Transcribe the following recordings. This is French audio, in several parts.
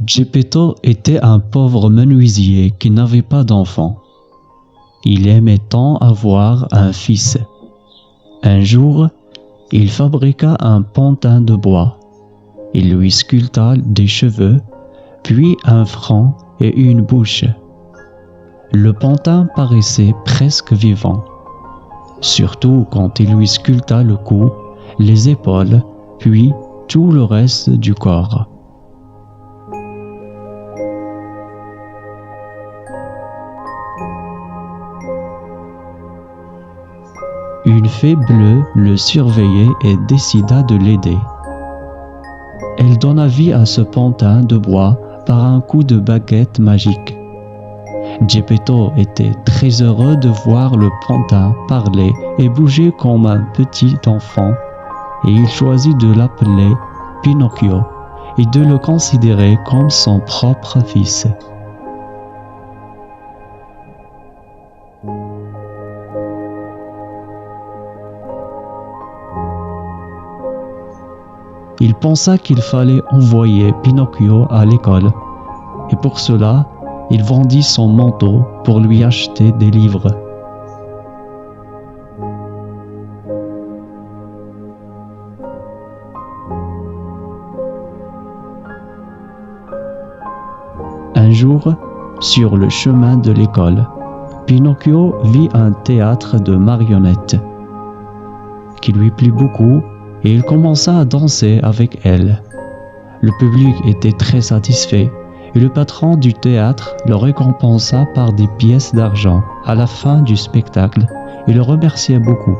Geppetto était un pauvre menuisier qui n'avait pas d'enfant. Il aimait tant avoir un fils. Un jour, il fabriqua un pantin de bois. Il lui sculpta des cheveux, puis un front et une bouche. Le pantin paraissait presque vivant, surtout quand il lui sculpta le cou, les épaules, puis tout le reste du corps. Une fée bleue le surveillait et décida de l'aider. Elle donna vie à ce pantin de bois par un coup de baguette magique. Geppetto était très heureux de voir le pantin parler et bouger comme un petit enfant, et il choisit de l'appeler Pinocchio et de le considérer comme son propre fils. Il pensa qu'il fallait envoyer Pinocchio à l'école, et pour cela, il vendit son manteau pour lui acheter des livres. Un jour, sur le chemin de l'école, Pinocchio vit un théâtre de marionnettes qui lui plut beaucoup et il commença à danser avec elle. Le public était très satisfait et le patron du théâtre le récompensa par des pièces d'argent à la fin du spectacle et le remercia beaucoup.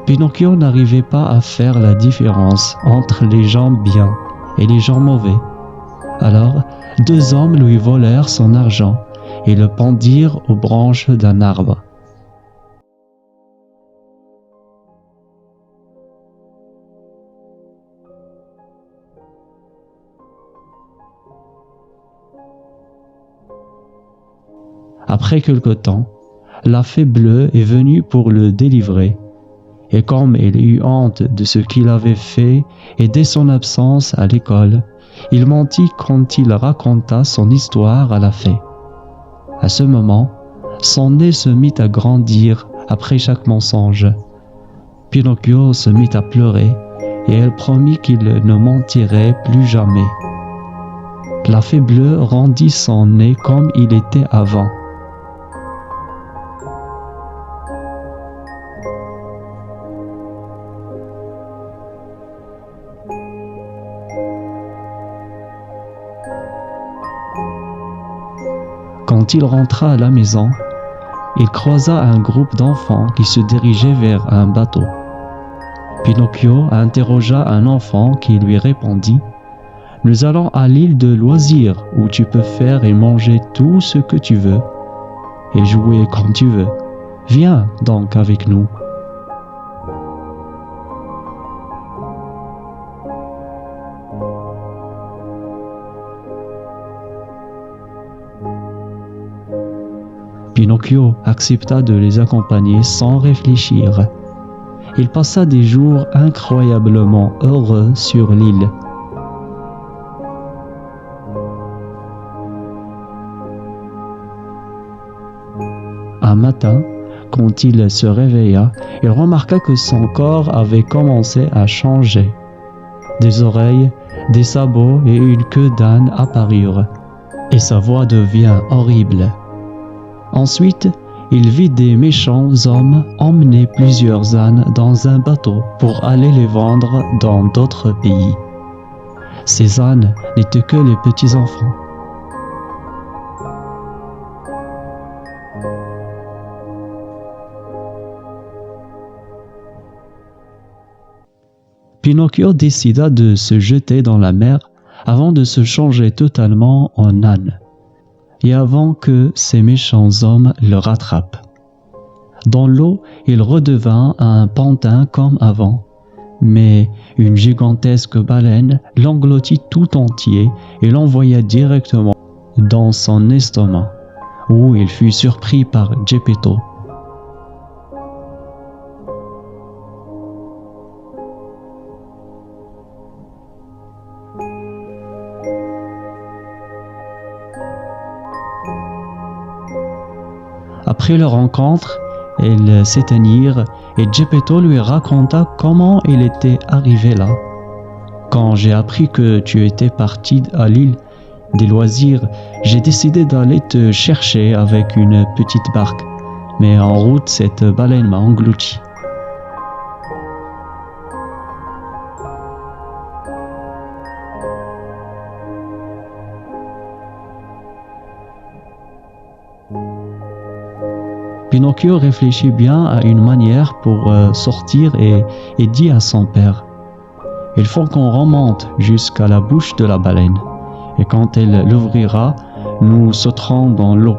Pinocchio n'arrivait pas à faire la différence entre les gens bien et les gens mauvais. Alors, deux hommes lui volèrent son argent et le pendirent aux branches d'un arbre. Après quelque temps, la fée bleue est venue pour le délivrer, et comme elle eut honte de ce qu'il avait fait et dès son absence à l'école, il mentit quand il raconta son histoire à la fée. À ce moment, son nez se mit à grandir après chaque mensonge. Pinocchio se mit à pleurer et elle promit qu'il ne mentirait plus jamais. La fée bleue rendit son nez comme il était avant. Quand il rentra à la maison, il croisa un groupe d'enfants qui se dirigeaient vers un bateau. Pinocchio interrogea un enfant qui lui répondit « Nous allons à l'île de loisirs où tu peux faire et manger tout ce que tu veux et jouer quand tu veux. Viens donc avec nous. » Pinocchio accepta de les accompagner sans réfléchir. Il passa des jours incroyablement heureux sur l'île. Un matin, quand il se réveilla, il remarqua que son corps avait commencé à changer. Des oreilles, des sabots et une queue d'âne apparurent, et sa voix devint horrible. Ensuite, il vit des méchants hommes emmener plusieurs ânes dans un bateau pour aller les vendre dans d'autres pays. Ces ânes n'étaient que les petits enfants. Pinocchio décida de se jeter dans la mer avant de se changer totalement en âne, et avant que ces méchants hommes le rattrapent. Dans l'eau, il redevint un pantin comme avant, mais une gigantesque baleine l'engloutit tout entier et l'envoya directement dans son estomac, où il fut surpris par Geppetto. Après leur rencontre, elles s'éteignirent et Geppetto lui raconta comment il était arrivé là. Quand j'ai appris que tu étais parti à l'île des loisirs, j'ai décidé d'aller te chercher avec une petite barque. Mais en route, cette baleine m'a englouti. Pinocchio réfléchit bien à une manière pour sortir et dit à son père: il faut qu'on remonte jusqu'à la bouche de la baleine, et quand elle l'ouvrira, nous sauterons dans l'eau.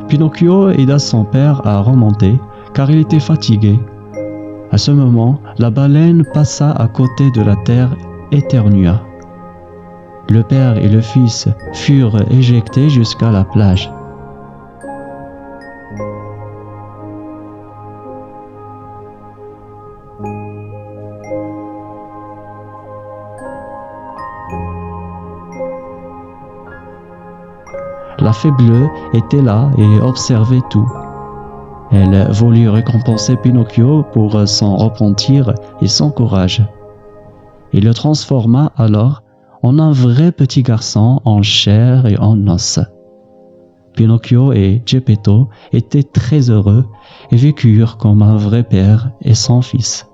Pinocchio aida son père à remonter, car il était fatigué. À ce moment, la baleine passa à côté de la terre et éternua. Le père et le fils furent éjectés jusqu'à la plage. La fée bleue était là et observait tout. Elle voulut récompenser Pinocchio pour son repentir et son courage. Il le transforma alors en un vrai petit garçon en chair et en os. Pinocchio et Geppetto étaient très heureux et vécurent comme un vrai père et son fils.